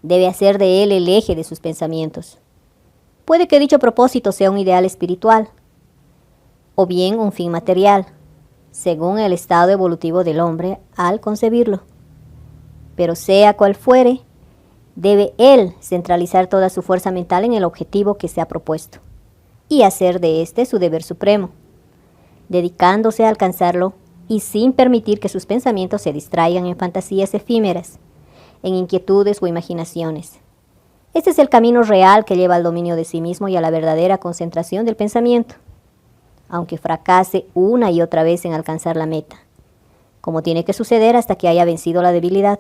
Debe hacer de él el eje de sus pensamientos. Puede que dicho propósito sea un ideal espiritual, o bien un fin material, según el estado evolutivo del hombre al concebirlo. Pero sea cual fuere, debe él centralizar toda su fuerza mental en el objetivo que se ha propuesto, y hacer de éste su deber supremo, dedicándose a alcanzarlo y sin permitir que sus pensamientos se distraigan en fantasías efímeras, en inquietudes o imaginaciones. Este es el camino real que lleva al dominio de sí mismo y a la verdadera concentración del pensamiento, aunque fracase una y otra vez en alcanzar la meta, como tiene que suceder hasta que haya vencido la debilidad.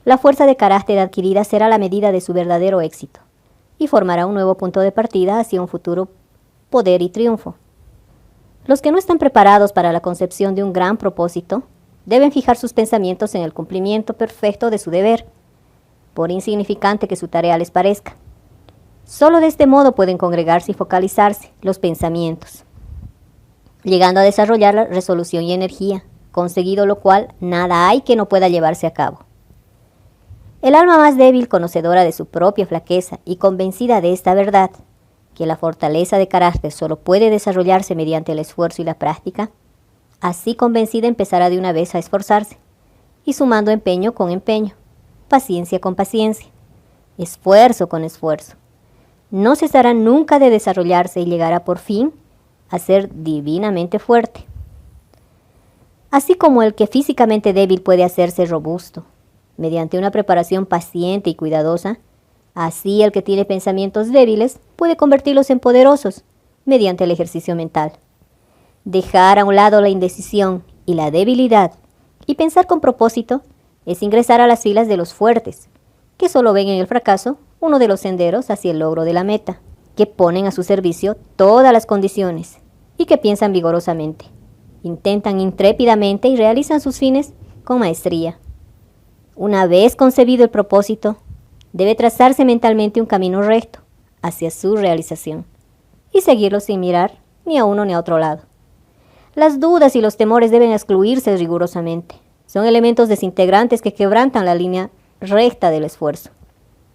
La fuerza de carácter adquirida será la medida de su verdadero éxito y formará un nuevo punto de partida hacia un futuro poder y triunfo. Los que no están preparados para la concepción de un gran propósito deben fijar sus pensamientos en el cumplimiento perfecto de su deber, por insignificante que su tarea les parezca. Solo de este modo pueden congregarse y focalizarse los pensamientos, llegando a desarrollar la resolución y energía, conseguido lo cual nada hay que no pueda llevarse a cabo. El alma más débil, conocedora de su propia flaqueza y convencida de esta verdad, que la fortaleza de carácter solo puede desarrollarse mediante el esfuerzo y la práctica, así convencida empezará de una vez a esforzarse, y sumando empeño con empeño, paciencia con paciencia, esfuerzo con esfuerzo. No cesará nunca de desarrollarse y llegará por fin a ser divinamente fuerte. Así como el que físicamente débil puede hacerse robusto, mediante una preparación paciente y cuidadosa, así el que tiene pensamientos débiles puede convertirlos en poderosos mediante el ejercicio mental. Dejar a un lado la indecisión y la debilidad y pensar con propósito es ingresar a las filas de los fuertes, que solo ven en el fracaso uno de los senderos hacia el logro de la meta, que ponen a su servicio todas las condiciones y que piensan vigorosamente, intentan intrépidamente y realizan sus fines con maestría. Una vez concebido el propósito, debe trazarse mentalmente un camino recto hacia su realización y seguirlo sin mirar ni a uno ni a otro lado. Las dudas y los temores deben excluirse rigurosamente. Son elementos desintegrantes que quebrantan la línea recta del esfuerzo,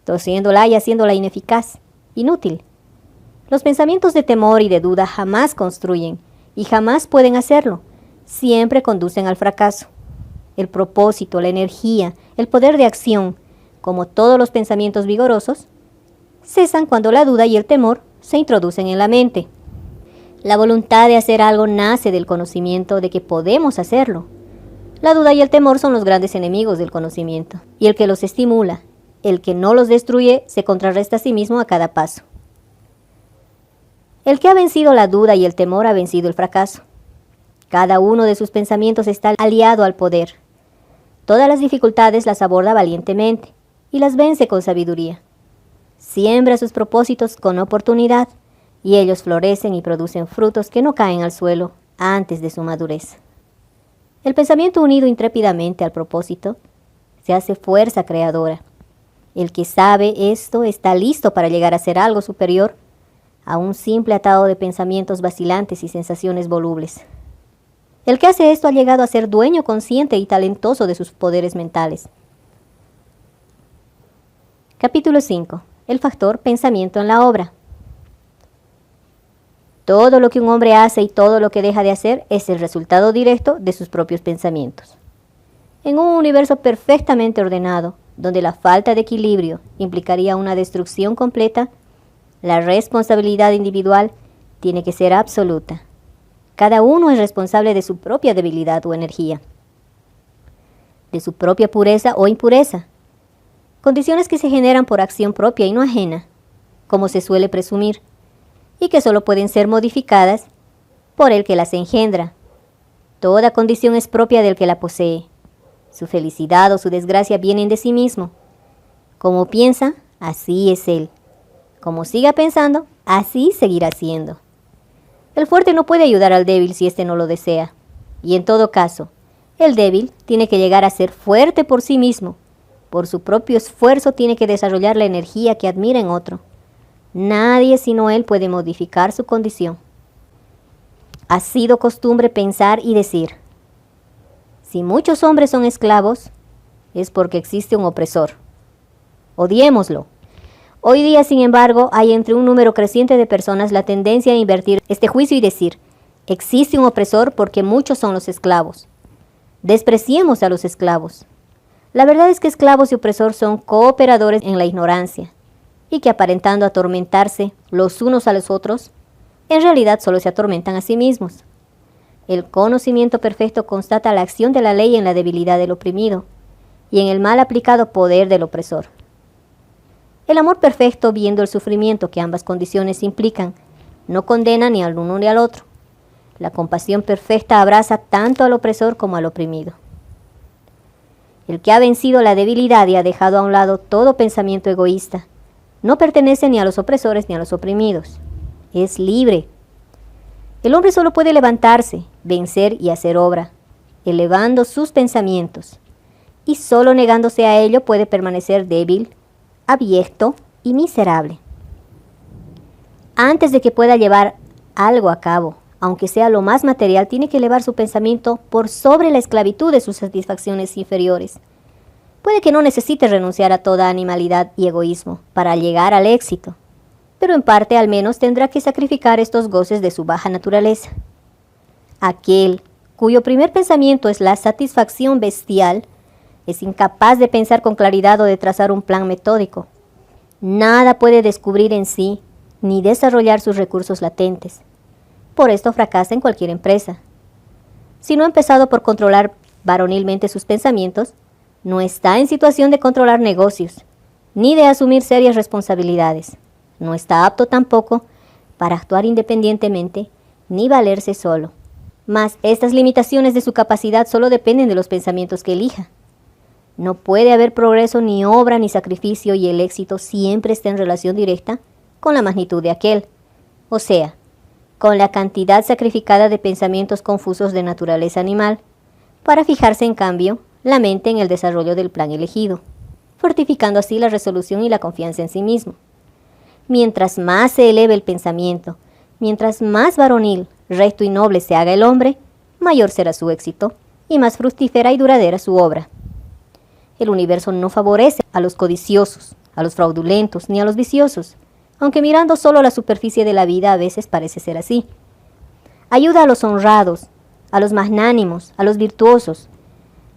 torciéndola y haciéndola ineficaz, inútil. Los pensamientos de temor y de duda jamás construyen y jamás pueden hacerlo. Siempre conducen al fracaso. El propósito, la energía, el poder de acción, como todos los pensamientos vigorosos, cesan cuando la duda y el temor se introducen en la mente. La voluntad de hacer algo nace del conocimiento de que podemos hacerlo. La duda y el temor son los grandes enemigos del conocimiento, y el que los estimula, el que no los destruye, se contrarresta a sí mismo a cada paso. El que ha vencido la duda y el temor ha vencido el fracaso. Cada uno de sus pensamientos está aliado al poder. Todas las dificultades las aborda valientemente y las vence con sabiduría. Siembra sus propósitos con oportunidad y ellos florecen y producen frutos que no caen al suelo antes de su madurez. El pensamiento unido intrépidamente al propósito se hace fuerza creadora. El que sabe esto está listo para llegar a ser algo superior a un simple atado de pensamientos vacilantes y sensaciones volubles. El que hace esto ha llegado a ser dueño consciente y talentoso de sus poderes mentales. Capítulo 5. El factor pensamiento en la obra. Todo lo que un hombre hace y todo lo que deja de hacer es el resultado directo de sus propios pensamientos. En un universo perfectamente ordenado, donde la falta de equilibrio implicaría una destrucción completa, la responsabilidad individual tiene que ser absoluta. Cada uno es responsable de su propia debilidad o energía, de su propia pureza o impureza, condiciones que se generan por acción propia y no ajena, como se suele presumir, y que solo pueden ser modificadas por el que las engendra. Toda condición es propia del que la posee. Su felicidad o su desgracia vienen de sí mismo. Como piensa, así es él. Como siga pensando, así seguirá siendo. El fuerte no puede ayudar al débil si éste no lo desea. Y en todo caso, el débil tiene que llegar a ser fuerte por sí mismo. Por su propio esfuerzo tiene que desarrollar la energía que admira en otro. Nadie sino él puede modificar su condición. Ha sido costumbre pensar y decir: si muchos hombres son esclavos, es porque existe un opresor. Odiémoslo. Hoy día, sin embargo, hay entre un número creciente de personas la tendencia a invertir este juicio y decir: existe un opresor porque muchos son los esclavos. Despreciemos a los esclavos. La verdad es que esclavos y opresor son cooperadores en la ignorancia, y que aparentando atormentarse los unos a los otros, en realidad solo se atormentan a sí mismos. El conocimiento perfecto constata la acción de la ley en la debilidad del oprimido y en el mal aplicado poder del opresor. El amor perfecto, viendo el sufrimiento que ambas condiciones implican, no condena ni al uno ni al otro. La compasión perfecta abraza tanto al opresor como al oprimido. El que ha vencido la debilidad y ha dejado a un lado todo pensamiento egoísta, no pertenece ni a los opresores ni a los oprimidos. Es libre. El hombre solo puede levantarse, vencer y hacer obra, elevando sus pensamientos, y solo negándose a ello puede permanecer débil, abyecto y miserable. Antes de que pueda llevar algo a cabo, aunque sea lo más material, tiene que elevar su pensamiento por sobre la esclavitud de sus satisfacciones inferiores. Puede que no necesite renunciar a toda animalidad y egoísmo para llegar al éxito, pero en parte al menos tendrá que sacrificar estos goces de su baja naturaleza. Aquel cuyo primer pensamiento es la satisfacción bestial es incapaz de pensar con claridad o de trazar un plan metódico. Nada puede descubrir en sí ni desarrollar sus recursos latentes. Por esto fracasa en cualquier empresa. Si no ha empezado por controlar varonilmente sus pensamientos, no está en situación de controlar negocios, ni de asumir serias responsabilidades. No está apto tampoco para actuar independientemente, ni valerse solo. Mas estas limitaciones de su capacidad solo dependen de los pensamientos que elija. No puede haber progreso, ni obra, ni sacrificio, y el éxito siempre está en relación directa con la magnitud de aquel, o sea, con la cantidad sacrificada de pensamientos confusos de naturaleza animal, para fijarse en cambio la mente en el desarrollo del plan elegido, fortificando así la resolución y la confianza en sí mismo. Mientras más se eleve el pensamiento, mientras más varonil, recto y noble se haga el hombre, mayor será su éxito y más fructífera y duradera su obra. El universo no favorece a los codiciosos, a los fraudulentos ni a los viciosos, aunque mirando solo la superficie de la vida a veces parece ser así. Ayuda a los honrados, a los magnánimos, a los virtuosos.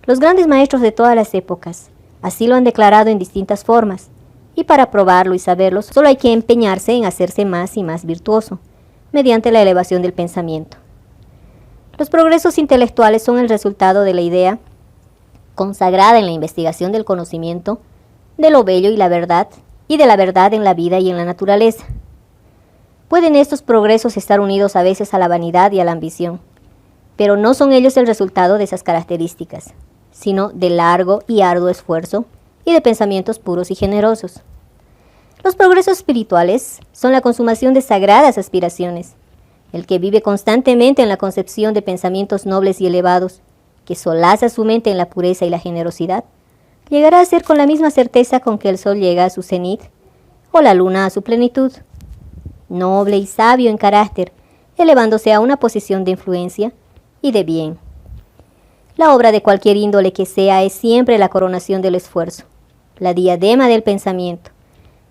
Los grandes maestros de todas las épocas así lo han declarado en distintas formas, y para probarlo y saberlo solo hay que empeñarse en hacerse más y más virtuoso, mediante la elevación del pensamiento. Los progresos intelectuales son el resultado de la idea consagrada en la investigación del conocimiento, de lo bello y la verdad, y de la verdad en la vida y en la naturaleza. Pueden estos progresos estar unidos a veces a la vanidad y a la ambición, pero no son ellos el resultado de esas características, sino de largo y arduo esfuerzo y de pensamientos puros y generosos. Los progresos espirituales son la consumación de sagradas aspiraciones. El que vive constantemente en la concepción de pensamientos nobles y elevados, que solaza su mente en la pureza y la generosidad, llegará a ser con la misma certeza con que el sol llega a su cenit o la luna a su plenitud. Noble y sabio en carácter, elevándose a una posición de influencia y de bien. La obra de cualquier índole que sea es siempre la coronación del esfuerzo, la diadema del pensamiento,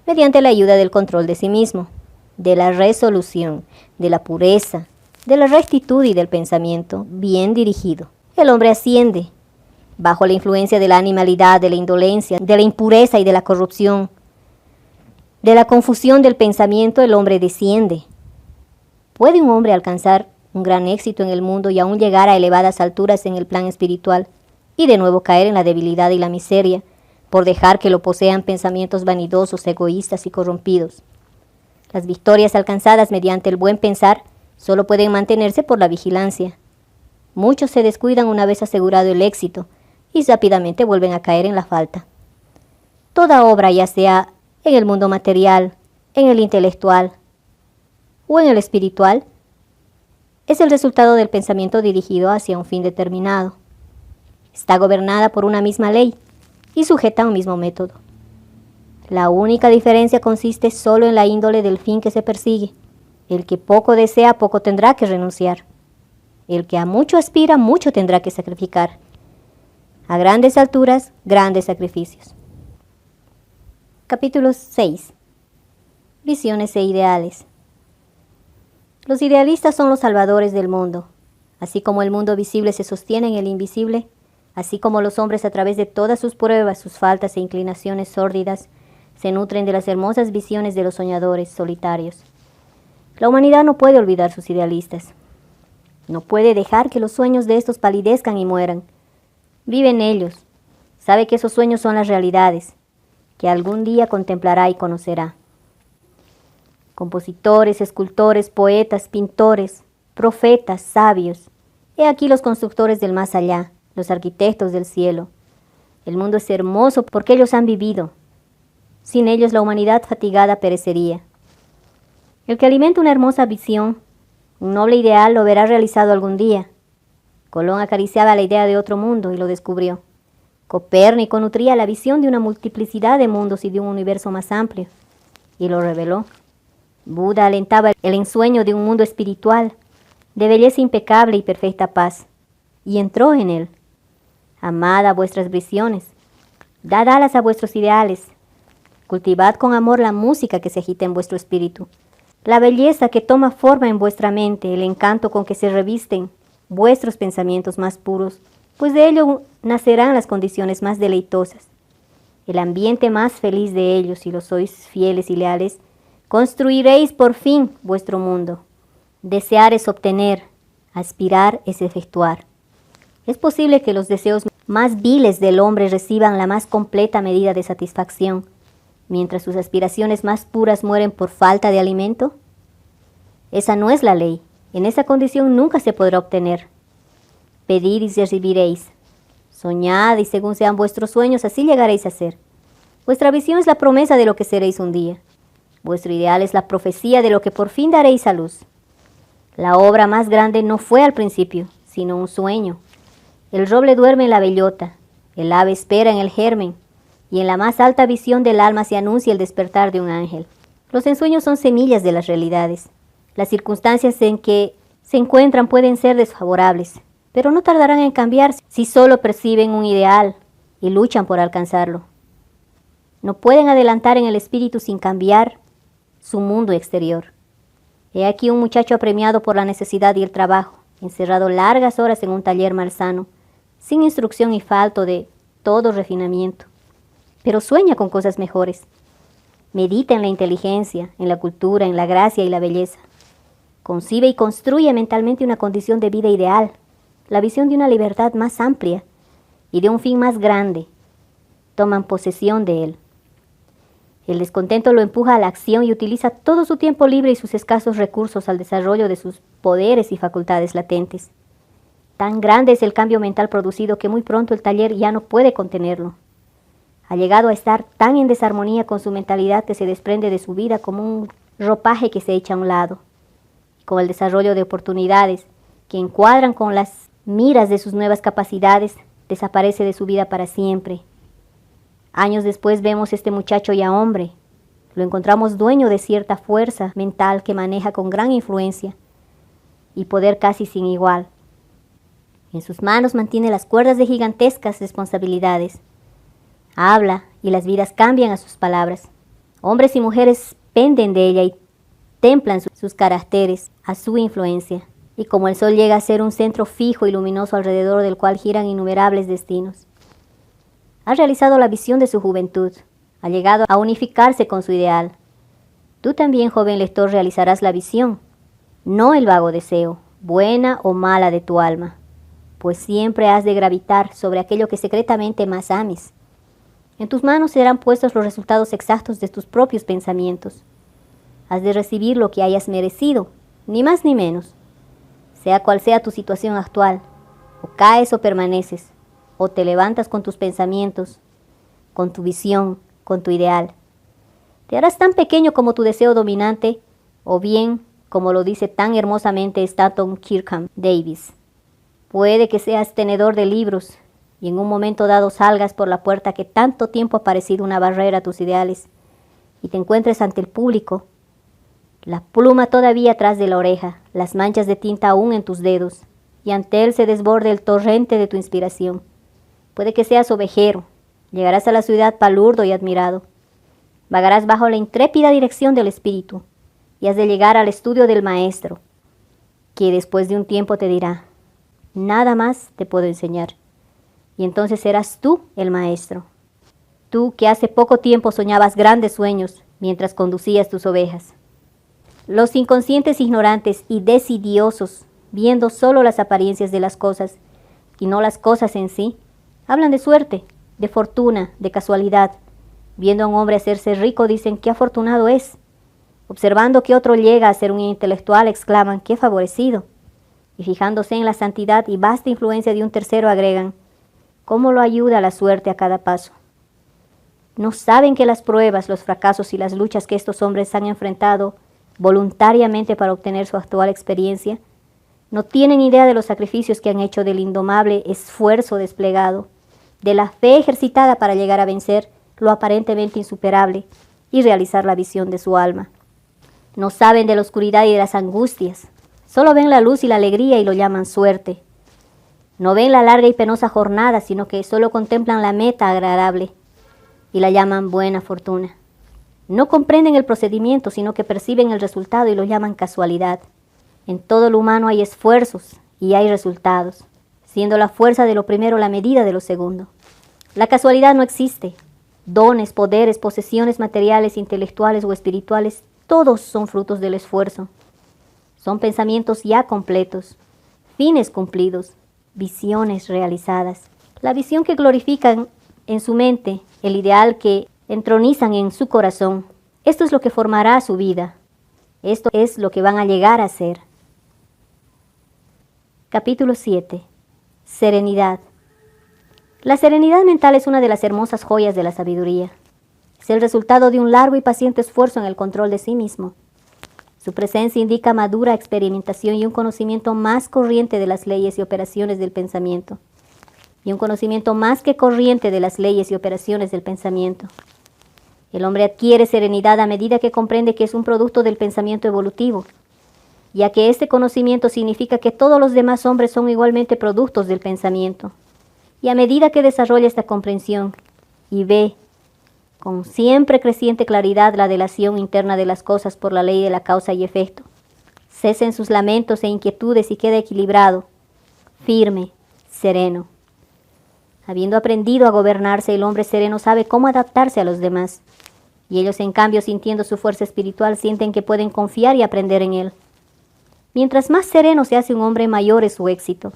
mediante la ayuda del control de sí mismo, de la resolución, de la pureza, de la rectitud y del pensamiento bien dirigido. El hombre asciende. Bajo la influencia de la animalidad, de la indolencia, de la impureza y de la corrupción, de la confusión del pensamiento, el hombre desciende. ¿Puede un hombre alcanzar un gran éxito en el mundo y aún llegar a elevadas alturas en el plan espiritual y de nuevo caer en la debilidad y la miseria por dejar que lo posean pensamientos vanidosos, egoístas y corrompidos? Las victorias alcanzadas mediante el buen pensar solo pueden mantenerse por la vigilancia. Muchos se descuidan una vez asegurado el éxito y rápidamente vuelven a caer en la falta. Toda obra, ya sea en el mundo material, en el intelectual o en el espiritual, es el resultado del pensamiento dirigido hacia un fin determinado. Está gobernada por una misma ley y sujeta a un mismo método. La única diferencia consiste solo en la índole del fin que se persigue. El que poco desea, poco tendrá que renunciar. El que a mucho aspira, mucho tendrá que sacrificar. A grandes alturas, grandes sacrificios. Capítulo 6. Visiones e ideales. Los idealistas son los salvadores del mundo. Así como el mundo visible se sostiene en el invisible, así como los hombres a través de todas sus pruebas, sus faltas e inclinaciones sórdidas, se nutren de las hermosas visiones de los soñadores solitarios. La humanidad no puede olvidar sus idealistas. No puede dejar que los sueños de estos palidezcan y mueran. Vive en ellos. Sabe que esos sueños son las realidades, que algún día contemplará y conocerá. Compositores, escultores, poetas, pintores, profetas, sabios. He aquí los constructores del más allá, los arquitectos del cielo. El mundo es hermoso porque ellos han vivido. Sin ellos la humanidad fatigada perecería. El que alimenta una hermosa visión, un noble ideal, lo verá realizado algún día. Colón acariciaba la idea de otro mundo y lo descubrió. Copérnico nutría la visión de una multiplicidad de mundos y de un universo más amplio, y lo reveló. Buda alentaba el ensueño de un mundo espiritual, de belleza impecable y perfecta paz, y entró en él. Amad a vuestras visiones, dad alas a vuestros ideales, cultivad con amor la música que se agita en vuestro espíritu, la belleza que toma forma en vuestra mente, el encanto con que se revisten vuestros pensamientos más puros, pues de ello nacerán las condiciones más deleitosas, el ambiente más feliz de ellos. Si lo sois fieles y leales, construiréis por fin vuestro mundo. Desear es obtener, aspirar es efectuar. Es posible que los deseos más viles del hombre reciban la más completa medida de satisfacción, mientras sus aspiraciones más puras mueren por falta de alimento. Esa no es la ley. En esa condición nunca se podrá obtener. Pedid y recibiréis. Soñad y según sean vuestros sueños, así llegaréis a ser. Vuestra visión es la promesa de lo que seréis un día. Vuestro ideal es la profecía de lo que por fin daréis a luz. La obra más grande no fue al principio, sino un sueño. El roble duerme en la bellota, el ave espera en el germen, y en la más alta visión del alma se anuncia el despertar de un ángel. Los ensueños son semillas de las realidades. Las circunstancias en que se encuentran pueden ser desfavorables, pero no tardarán en cambiar si solo perciben un ideal y luchan por alcanzarlo. No pueden adelantar en el espíritu sin cambiar su mundo exterior. He aquí un muchacho apremiado por la necesidad y el trabajo, encerrado largas horas en un taller malsano, sin instrucción y falto de todo refinamiento. Pero sueña con cosas mejores. Medita en la inteligencia, en la cultura, en la gracia y la belleza. Concibe y construye mentalmente una condición de vida ideal, la visión de una libertad más amplia, y de un fin más grande, toman posesión de él. El descontento lo empuja a la acción y utiliza todo su tiempo libre y sus escasos recursos al desarrollo de sus poderes y facultades latentes. Tan grande es el cambio mental producido que muy pronto el taller ya no puede contenerlo. Ha llegado a estar tan en desarmonía con su mentalidad que se desprende de su vida como un ropaje que se echa a un lado. Con el desarrollo de oportunidades que encuadran con las miras de sus nuevas capacidades, desaparece de su vida para siempre. Años después vemos este muchacho ya hombre. Lo encontramos dueño de cierta fuerza mental que maneja con gran influencia y poder casi sin igual. En sus manos mantiene las cuerdas de gigantescas responsabilidades. Habla y las vidas cambian a sus palabras. Hombres y mujeres penden de ella y templan sus caracteres a su influencia. Y como el sol llega a ser un centro fijo y luminoso alrededor del cual giran innumerables destinos. Ha realizado la visión de su juventud. Ha llegado a unificarse con su ideal. Tú también, joven lector, realizarás la visión, no el vago deseo, buena o mala de tu alma, pues siempre has de gravitar sobre aquello que secretamente más ames. En tus manos serán puestos los resultados exactos de tus propios pensamientos. Has de recibir lo que hayas merecido, ni más ni menos. Sea cual sea tu situación actual, o caes o permaneces, o te levantas con tus pensamientos, con tu visión, con tu ideal. Te harás tan pequeño como tu deseo dominante, o bien, como lo dice tan hermosamente Stanton Kirkham Davis. Puede que seas tenedor de libros, y en un momento dado salgas por la puerta que tanto tiempo ha parecido una barrera a tus ideales, y te encuentres ante el público, la pluma todavía atrás de la oreja, las manchas de tinta aún en tus dedos, y ante él se desborde el torrente de tu inspiración. Puede que seas ovejero, llegarás a la ciudad palurdo y admirado, vagarás bajo la intrépida dirección del espíritu, y has de llegar al estudio del maestro, que después de un tiempo te dirá, nada más te puedo enseñar, y entonces serás tú el maestro. Tú que hace poco tiempo soñabas grandes sueños mientras conducías tus ovejas. Los inconscientes ignorantes y desidiosos, viendo solo las apariencias de las cosas y no las cosas en sí, hablan de suerte, de fortuna, de casualidad. Viendo a un hombre hacerse rico dicen qué afortunado es. Observando que otro llega a ser un intelectual exclaman qué favorecido. Y fijándose en la santidad y vasta influencia de un tercero agregan cómo lo ayuda la suerte a cada paso. No saben que las pruebas, los fracasos y las luchas que estos hombres han enfrentado voluntariamente para obtener su actual experiencia, no tienen idea de los sacrificios que han hecho, del indomable esfuerzo desplegado, de la fe ejercitada para llegar a vencer lo aparentemente insuperable y realizar la visión de su alma. No saben de la oscuridad y de las angustias, solo ven la luz y la alegría y lo llaman suerte. No ven la larga y penosa jornada, sino que solo contemplan la meta agradable y la llaman buena fortuna. No comprenden el procedimiento, sino que perciben el resultado y lo llaman casualidad. En todo lo humano hay esfuerzos y hay resultados, siendo la fuerza de lo primero la medida de lo segundo. La casualidad no existe. Dones, poderes, posesiones materiales, intelectuales o espirituales, todos son frutos del esfuerzo. Son pensamientos ya completos, fines cumplidos, visiones realizadas. La visión que glorifican en su mente, el ideal que entronizan en su corazón. Esto es lo que formará su vida. Esto es lo que van a llegar a ser. Capítulo 7. Serenidad. La serenidad mental es una de las hermosas joyas de la sabiduría. Es el resultado de un largo y paciente esfuerzo en el control de sí mismo. Su presencia indica madura experimentación y un conocimiento más corriente de las leyes y operaciones del pensamiento. Y un conocimiento más que corriente de las leyes y operaciones del pensamiento. El hombre adquiere serenidad a medida que comprende que es un producto del pensamiento evolutivo, ya que este conocimiento significa que todos los demás hombres son igualmente productos del pensamiento. Y a medida que desarrolla esta comprensión y ve con siempre creciente claridad la delación interna de las cosas por la ley de la causa y efecto, cesen sus lamentos e inquietudes y queda equilibrado, firme, sereno. Habiendo aprendido a gobernarse, el hombre sereno sabe cómo adaptarse a los demás, y ellos en cambio, sintiendo su fuerza espiritual, sienten que pueden confiar y aprender en él. Mientras más sereno se hace un hombre, mayor es su éxito.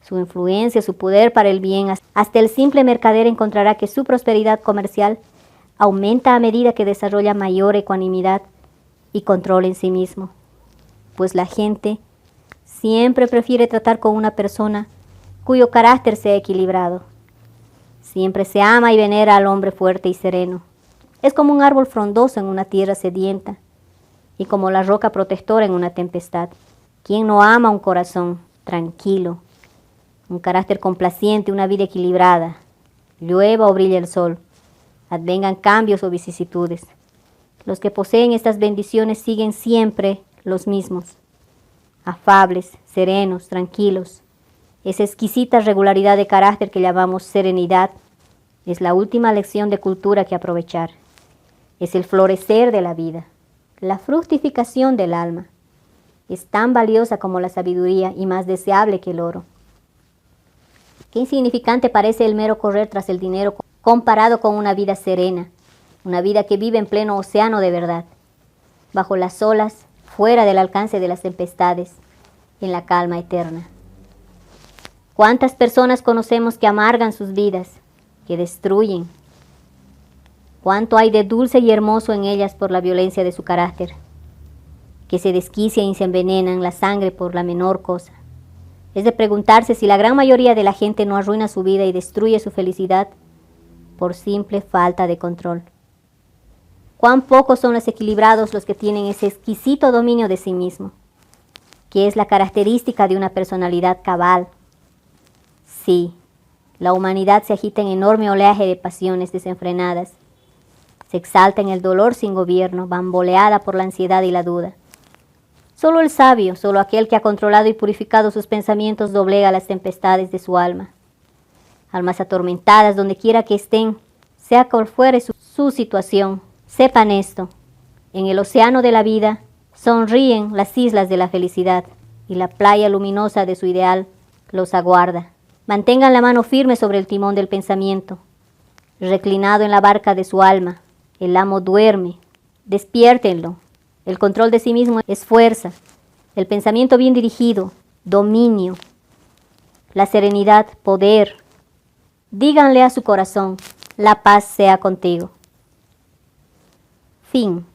Su influencia, su poder para el bien Hasta el simple mercader encontrará que su prosperidad comercial aumenta a medida que desarrolla mayor ecuanimidad y control en sí mismo, pues la gente siempre prefiere tratar con una persona cuyo carácter sea equilibrado. Siempre se ama y venera al hombre fuerte y sereno. Es como un árbol frondoso en una tierra sedienta y como la roca protectora en una tempestad. ¿Quién no ama un corazón tranquilo, un carácter complaciente, una vida equilibrada? Llueva o brille el sol, advengan cambios o vicisitudes. Los que poseen estas bendiciones siguen siempre los mismos, afables, serenos, tranquilos. Esa exquisita regularidad de carácter que llamamos serenidad es la última lección de cultura que aprovechar. Es el florecer de la vida, la fructificación del alma. Es tan valiosa como la sabiduría y más deseable que el oro. Qué insignificante parece el mero correr tras el dinero comparado con una vida serena, una vida que vive en pleno océano de verdad, bajo las olas, fuera del alcance de las tempestades, en la calma eterna. ¿Cuántas personas conocemos que amargan sus vidas, que destruyen? ¿Cuánto hay de dulce y hermoso en ellas por la violencia de su carácter? Que se desquician y se envenenan la sangre por la menor cosa. Es de preguntarse si la gran mayoría de la gente no arruina su vida y destruye su felicidad por simple falta de control. Cuán pocos son los equilibrados los que tienen ese exquisito dominio de sí mismo, que es la característica de una personalidad cabal. Sí, la humanidad se agita en enorme oleaje de pasiones desenfrenadas. Se exalta en el dolor sin gobierno, bamboleada por la ansiedad y la duda. Solo el sabio, solo aquel que ha controlado y purificado sus pensamientos doblega las tempestades de su alma. Almas atormentadas donde quiera que estén, sea cual fuere su situación, sepan esto: en el océano de la vida sonríen las islas de la felicidad y la playa luminosa de su ideal los aguarda. Mantengan la mano firme sobre el timón del pensamiento. Reclinado en la barca de su alma, el amo duerme. Despiértenlo. El control de sí mismo es fuerza. El pensamiento bien dirigido, dominio. La serenidad, poder. Díganle a su corazón: la paz sea contigo. Fin.